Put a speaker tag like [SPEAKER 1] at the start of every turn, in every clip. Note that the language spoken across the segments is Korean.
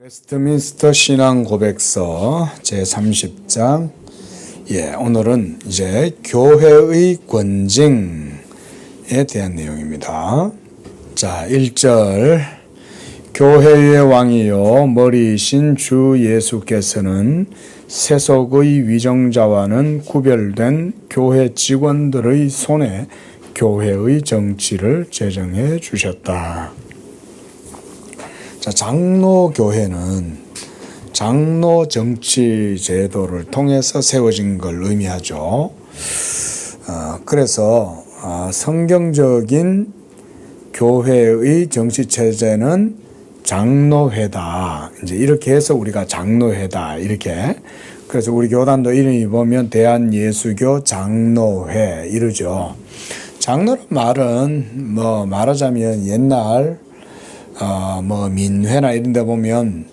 [SPEAKER 1] 웨스트민스터 신앙 고백서 제30장. 오늘은 이제 교회의 권징에 대한 내용입니다. 자, 1절. 교회의 왕이요 머리이신 주 예수께서는 세속의 위정자와는 구별된 교회 직원들의 손에 교회의 정치를 제정해 주셨다. 자, 장로교회는 장로 정치 제도를 통해서 세워진 걸 의미하죠. 그래서 성경적인 교회의 정치 체제는 장로회다. 이제 이렇게 해서 우리가 장로회다. 이렇게. 그래서 우리 교단도 이름이 보면 대한예수교 장로회 이러죠. 장로란 말은 말하자면 옛날 민회나 이런 데 보면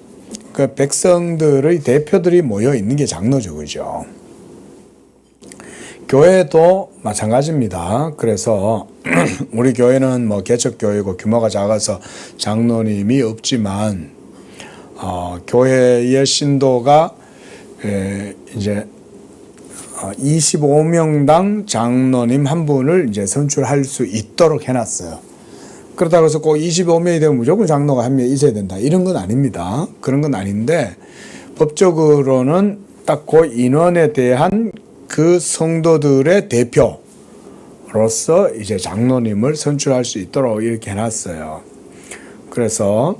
[SPEAKER 1] 그 백성들의 대표들이 모여 있는 게 장로죠. 그죠? 교회도 마찬가지입니다. 그래서 우리 교회는 개척교회고 규모가 작아서 장로님이 없지만 교회의 신도가 이제 25명당 장로님 한 분을 이제 선출할 수 있도록 해놨어요. 그렇다고 해서 꼭 25명이 되면 무조건 장로가 한 명 있어야 된다. 이런 건 아닙니다. 그런 건 아닌데 법적으로는 딱 그 인원에 대한 그 성도들의 대표로서 이제 장로님을 선출할 수 있도록 이렇게 해놨어요. 그래서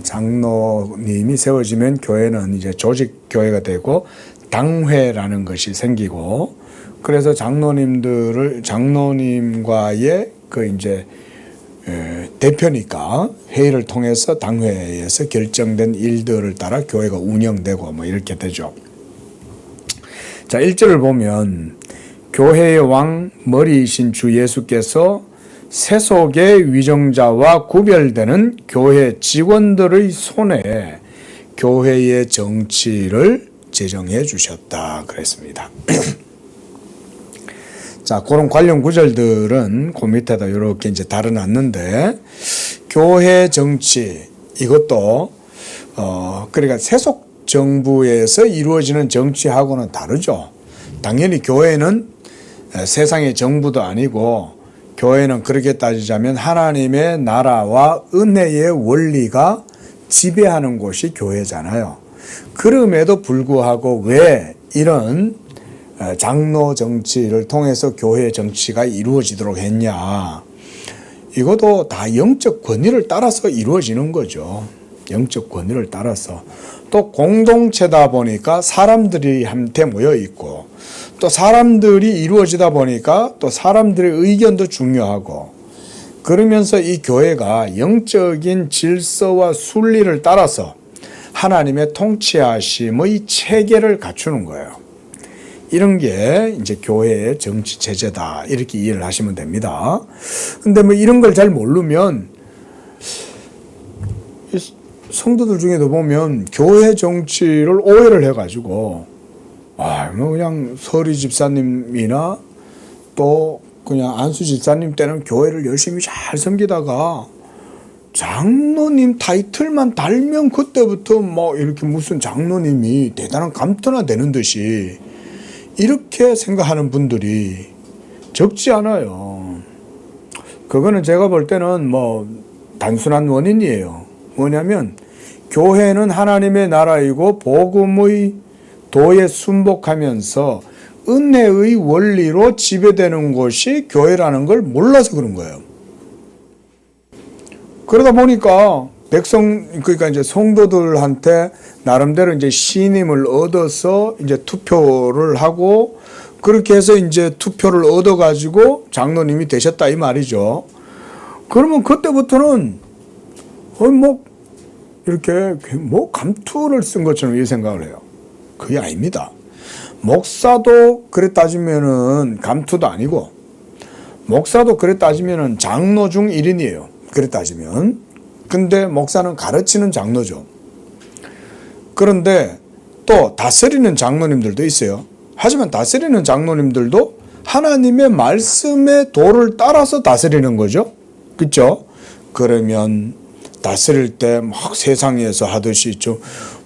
[SPEAKER 1] 장로님이 세워지면 교회는 이제 조직교회가 되고 당회라는 것이 생기고, 그래서 장로님과의 그 이제 대표니까 회의를 통해서 당회에서 결정된 일들을 따라 교회가 운영되고 이렇게 되죠. 자, 1절을 보면 교회의 왕 머리이신 주 예수께서 세속의 위정자와 구별되는 교회 직원들의 손에 교회의 정치를 제정해 주셨다 그랬습니다. 자, 그런 관련 구절들은 그 밑에다 이렇게 이제 달아놨는데, 교회 정치, 이것도, 그러니까 세속 정부에서 이루어지는 정치하고는 다르죠. 당연히 교회는 세상의 정부도 아니고, 교회는 그렇게 따지자면 하나님의 나라와 은혜의 원리가 지배하는 곳이 교회잖아요. 그럼에도 불구하고 왜 이런 장로 정치를 통해서 교회 정치가 이루어지도록 했냐. 이것도 다 영적 권위를 따라서 이루어지는 거죠. 영적 권위를 따라서. 또 공동체다 보니까 사람들이 한테 모여 있고, 또 사람들이 이루어지다 보니까 또 사람들의 의견도 중요하고, 그러면서 이 교회가 영적인 질서와 순리를 따라서 하나님의 통치하심의 체계를 갖추는 거예요. 이런 게 이제 교회의 정치 체제다. 이렇게 이해를 하시면 됩니다. 근데 이런 걸 잘 모르면 성도들 중에도 보면 교회 정치를 오해를 해가지고 그냥 서리 집사님이나 또 그냥 안수 집사님 때는 교회를 열심히 잘 섬기다가 장로님 타이틀만 달면 그때부터 이렇게 무슨 장로님이 대단한 감투나 되는 듯이 이렇게 생각하는 분들이 적지 않아요. 그거는 제가 볼 때는 단순한 원인이에요. 뭐냐면 교회는 하나님의 나라이고 복음의 도에 순복하면서 은혜의 원리로 지배되는 것이 교회라는 걸 몰라서 그런 거예요. 그러다 보니까 그러니까 이제 성도들한테 나름대로 이제 신임을 얻어서 이제 투표를 하고, 그렇게 해서 이제 투표를 얻어가지고 장로님이 되셨다 이 말이죠. 그러면 그때부터는 이렇게 감투를 쓴 것처럼 이 생각을 해요. 그게 아닙니다. 목사도 그래 따지면은 감투도 아니고, 목사도 그래 따지면은 장로 중 1인이에요. 그래 따지면. 근데 목사는 가르치는 장로죠. 그런데 또 다스리는 장로님들도 있어요. 하지만 다스리는 장로님들도 하나님의 말씀의 도를 따라서 다스리는 거죠. 그렇죠? 그러면 다스릴 때 막 세상에서 하듯이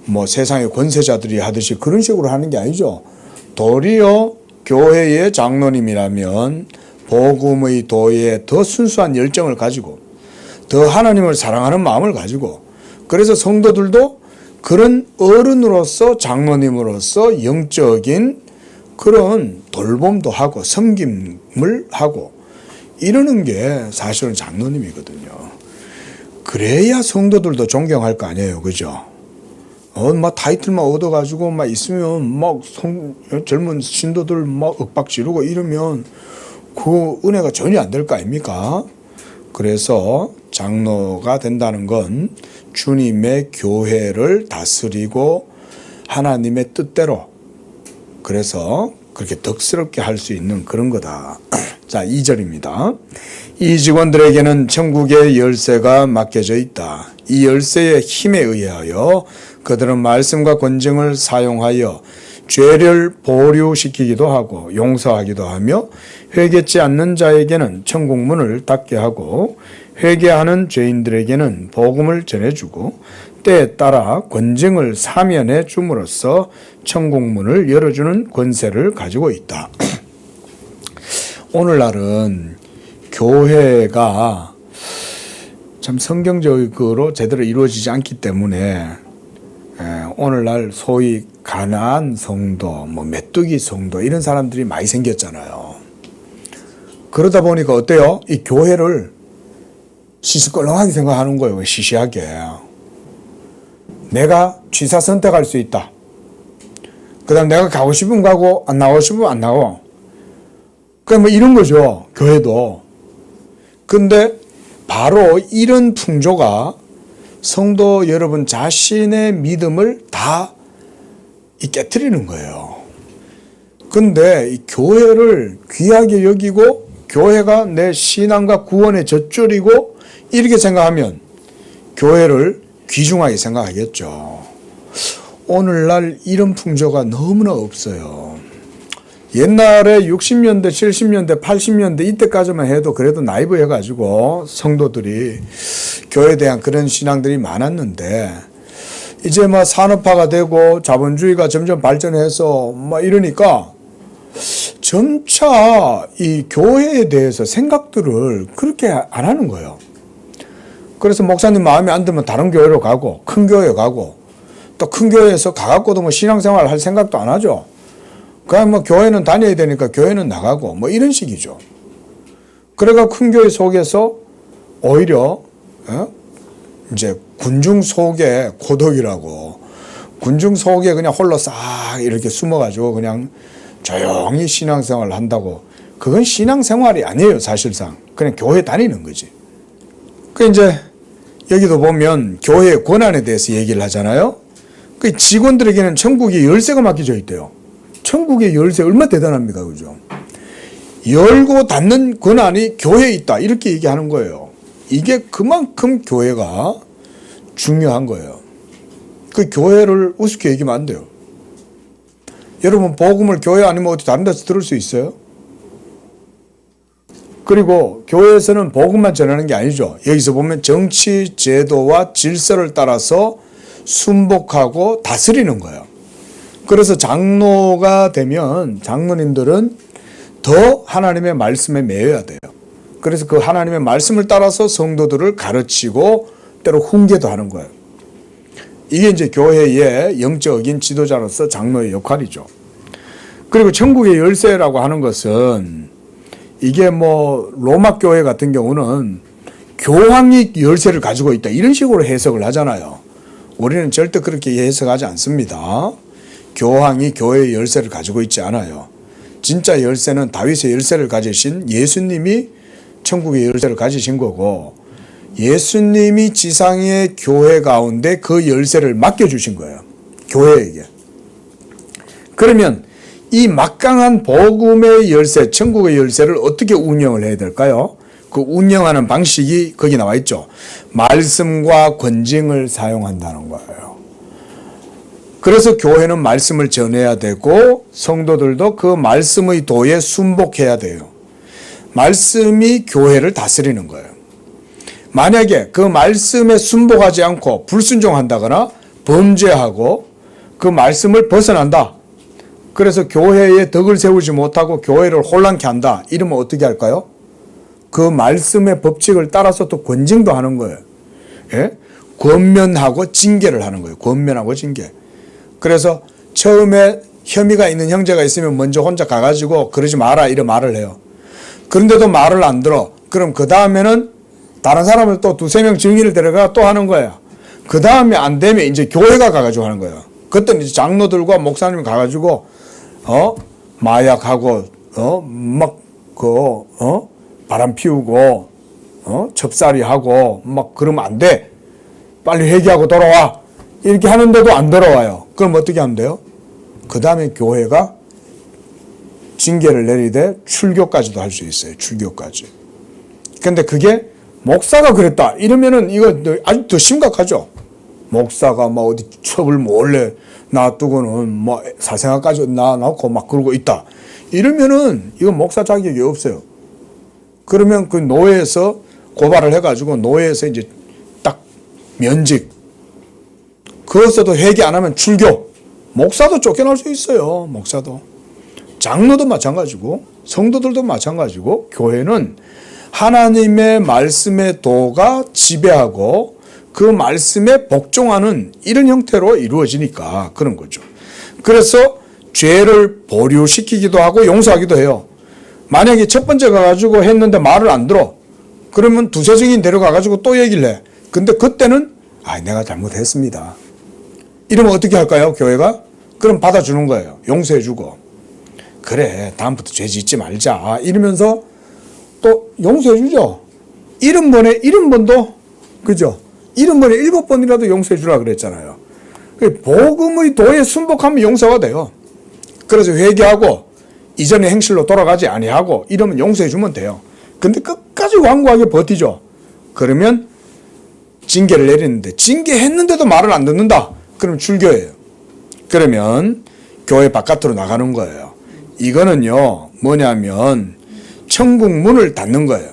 [SPEAKER 1] 뭐 세상의 권세자들이 하듯이 그런 식으로 하는 게 아니죠. 도리어 교회의 장로님이라면 복음의 도에 더 순수한 열정을 가지고 더 하나님을 사랑하는 마음을 가지고, 그래서 성도들도 그런 어른으로서 장로님으로서 영적인 그런 돌봄도 하고 섬김을 하고 이러는 게 사실은 장로님이거든요. 그래야 성도들도 존경할 거 아니에요, 그죠? 막 타이틀만 얻어가지고 막 있으면 막 젊은 신도들 막 윽박 지르고 이러면 그 은혜가 전혀 안 될 거 아닙니까? 그래서 장로가 된다는 건 주님의 교회를 다스리고 하나님의 뜻대로, 그래서 그렇게 덕스럽게 할 수 있는 그런 거다. 자, 2절입니다. 이 직원들에게는 천국의 열쇠가 맡겨져 있다. 이 열쇠의 힘에 의하여 그들은 말씀과 권징을 사용하여 죄를 보류시키기도 하고 용서하기도 하며, 회개치 않는 자에게는 천국문을 닫게 하고 회개하는 죄인들에게는 복음을 전해주고 때에 따라 권징을 사면해 줌으로써 천국문을 열어주는 권세를 가지고 있다. 오늘날은 교회가 참 성경적으로 제대로 이루어지지 않기 때문에 오늘날 소위 가난한 성도, 뭐 메뚜기 성도 이런 사람들이 많이 생겼잖아요. 그러다 보니까 어때요? 이 교회를 시시껄렁하게 생각하는 거예요. 시시하게. 내가 취사 선택할 수 있다. 그 다음 내가 가고 싶으면 가고 안 나가고 싶으면 안 나가고. 그러니까 뭐 이런 거죠. 교회도. 근데 바로 이런 풍조가 성도 여러분 자신의 믿음을 다 깨트리는 거예요. 근데 이 교회를 귀하게 여기고 교회가 내 신앙과 구원의 젖줄이고 이렇게 생각하면 교회를 귀중하게 생각하겠죠. 오늘날 이런 풍조가 너무나 없어요. 옛날에 60년대, 70년대, 80년대 이때까지만 해도 그래도 나이브해가지고 성도들이 교회에 대한 그런 신앙들이 많았는데, 이제 막 산업화가 되고 자본주의가 점점 발전해서 막 이러니까 점차 이 교회에 대해서 생각들을 그렇게 안 하는 거예요. 그래서 목사님 마음에 안 들면 다른 교회로 가고 큰 교회 가고, 또 큰 교회에서 가갖고도 뭐 신앙생활 할 생각도 안 하죠. 그냥 뭐 교회는 다녀야 되니까 교회는 나가고 뭐 이런 식이죠. 그래가 큰 교회 속에서 오히려 이제 군중 속의 고독이라고, 군중 속에 그냥 홀로 싹 이렇게 숨어가지고 그냥 조용히 신앙생활을 한다고, 그건 신앙생활이 아니에요. 사실상 그냥 교회 다니는 거지. 그 이제 여기도 보면 교회의 권한에 대해서 얘기를 하잖아요. 그 직원들에게는 천국의 열쇠가 맡겨져 있대요. 천국의 열쇠 얼마나 대단합니까, 그죠? 열고 닫는 권한이 교회에 있다, 이렇게 얘기하는 거예요. 이게 그만큼 교회가 중요한 거예요. 그 교회를 우습게 얘기하면 안 돼요. 여러분, 복음을 교회 아니면 어디 다른 데서 들을 수 있어요? 그리고 교회에서는 복음만 전하는 게 아니죠. 여기서 보면 정치, 제도와 질서를 따라서 순복하고 다스리는 거예요. 그래서 장로가 되면 장로님들은 더 하나님의 말씀에 매여야 돼요. 그래서 그 하나님의 말씀을 따라서 성도들을 가르치고 때로 훈계도 하는 거예요. 이게 이제 교회의 영적인 지도자로서 장로의 역할이죠. 그리고 천국의 열쇠라고 하는 것은, 이게 뭐 로마 교회 같은 경우는 교황이 열쇠를 가지고 있다 이런 식으로 해석을 하잖아요. 우리는 절대 그렇게 해석하지 않습니다. 교황이 교회의 열쇠를 가지고 있지 않아요. 진짜 열쇠는 다윗의 열쇠를 가지신 예수님이 천국의 열쇠를 가지신 거고, 예수님이 지상의 교회 가운데 그 열쇠를 맡겨주신 거예요. 교회에게. 그러면 이 막강한 복음의 열쇠, 천국의 열쇠를 어떻게 운영을 해야 될까요? 그 운영하는 방식이 거기 나와 있죠. 말씀과 권징을 사용한다는 거예요. 그래서 교회는 말씀을 전해야 되고 성도들도 그 말씀의 도에 순복해야 돼요. 말씀이 교회를 다스리는 거예요. 만약에 그 말씀에 순복하지 않고 불순종한다거나 범죄하고 그 말씀을 벗어난다. 그래서 교회에 덕을 세우지 못하고 교회를 혼란케 한다. 이러면 어떻게 할까요? 그 말씀의 법칙을 따라서 또 권징도 하는 거예요. 예? 권면하고 징계를 하는 거예요. 권면하고 징계. 그래서 처음에 혐의가 있는 형제가 있으면 먼저 혼자 가가지고 그러지 마라 이런 말을 해요. 그런데도 말을 안 들어. 그럼 그 다음에는 다른 사람을 또 두세 명 증인을 데려가 또 하는 거예요. 그 다음에 안 되면 이제 교회가 가가지고 하는 거예요. 그때는 이제 장로들과 목사님이 가가지고 마약하고 바람 피우고 첩살이하고 막 그러면 안 돼. 빨리 회개하고 돌아와. 이렇게 하는데도 안 돌아와요. 그럼 어떻게 하면 돼요? 그 다음에 교회가 징계를 내리되 출교까지도 할 수 있어요. 출교까지. 근데 그게 목사가 그랬다. 이러면은 이거 아주 더 심각하죠. 목사가 막 어디 첩을 몰래 놔두고는 뭐 사생활까지 놔놓고 막 그러고 있다. 이러면은 이건 목사 자격이 없어요. 그러면 그 노예에서 고발을 해가지고 노예에서 이제 딱 면직. 그것에도 회개 안 하면 출교. 목사도 쫓겨날 수 있어요. 목사도. 장로도 마찬가지고 성도들도 마찬가지고 교회는 하나님의 말씀의 도가 지배하고 그 말씀에 복종하는 이런 형태로 이루어지니까 그런 거죠. 그래서 죄를 보류시키기도 하고 용서하기도 해요. 만약에 첫 번째 가가지고 했는데 말을 안 들어. 그러면 두세 증인 데려가가지고 또 얘기를 해. 근데 그때는 내가 잘못했습니다. 이러면 어떻게 할까요? 교회가? 그럼 받아주는 거예요. 용서해주고. 그래 다음부터 죄 짓지 말자. 이러면서 또 용서해주죠. 70번도 그죠? 70번에 7번이라도 용서해주라 그랬잖아요. 복음의 도에 순복하면 용서가 돼요. 그래서 회개하고 이전의 행실로 돌아가지 아니하고 이러면 용서해주면 돼요. 근데 끝까지 완고하게 버티죠. 그러면 징계를 내리는데 징계했는데도 말을 안 듣는다. 그럼 출교예요. 그러면 교회 바깥으로 나가는 거예요. 이거는요 뭐냐면 천국 문을 닫는 거예요.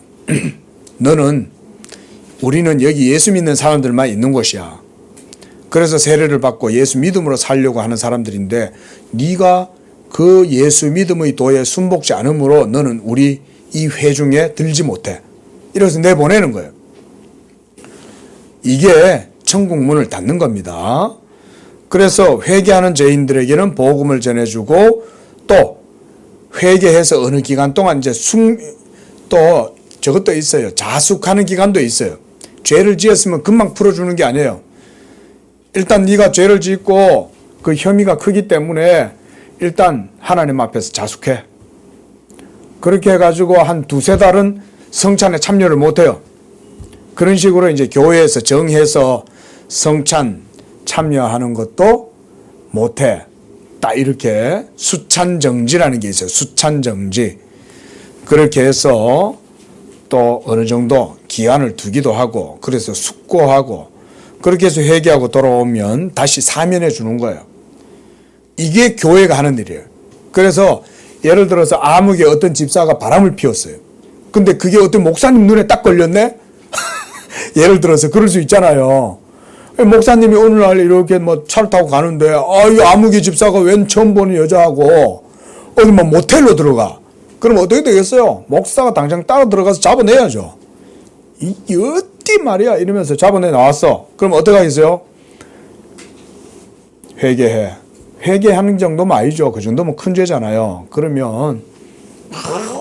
[SPEAKER 1] 우리는 여기 예수 믿는 사람들만 있는 곳이야. 그래서 세례를 받고 예수 믿음으로 살려고 하는 사람들인데 네가 그 예수 믿음의 도에 순복지 않으므로 너는 우리 이 회중에 들지 못해. 이래서 내보내는 거예요. 이게 천국 문을 닫는 겁니다. 그래서 회개하는 죄인들에게는 복음을 전해주고 또 회개해서 어느 기간 동안 이제 또 저것도 있어요. 자숙하는 기간도 있어요. 죄를 지었으면 금방 풀어주는 게 아니에요. 일단 네가 죄를 짓고 그 혐의가 크기 때문에 일단 하나님 앞에서 자숙해. 그렇게 해가지고 한 두세 달은 성찬에 참여를 못해요. 그런 식으로 이제 교회에서 정해서 성찬 참여하는 것도 못해. 딱 이렇게 수찬정지라는 게 있어요. 수찬정지. 그렇게 해서 또 어느 정도 기한을 두기도 하고 그래서 숙고하고 그렇게 해서 회개하고 돌아오면 다시 사면해 주는 거예요. 이게 교회가 하는 일이에요. 그래서 예를 들어서 아무개 어떤 집사가 바람을 피웠어요. 근데 그게 어떤 목사님 눈에 딱 걸렸네? 예를 들어서 그럴 수 있잖아요. 목사님이 오늘날 이렇게 뭐 차를 타고 가는데 이 아무개 집사가 웬 처음 보는 여자하고 어디 뭐 모텔로 들어가. 그럼 어떻게 되겠어요? 목사가 당장 따라 들어가서 잡아내야죠. 이 어디 말이야 이러면서 잡아내 나왔어. 그럼 어떻게 하겠어요? 회개해. 회개하는 정도면 아니죠. 그 정도면 큰 죄잖아요. 그러면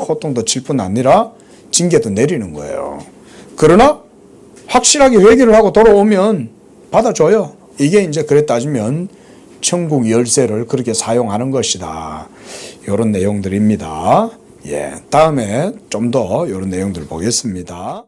[SPEAKER 1] 호통도 칠 뿐 아니라 징계도 내리는 거예요. 그러나 확실하게 회개를 하고 돌아오면 받아줘요. 이게 이제 그래 따지면 천국 열쇠를 그렇게 사용하는 것이다. 이런 내용들입니다. 다음에 좀 더 이런 내용들 보겠습니다.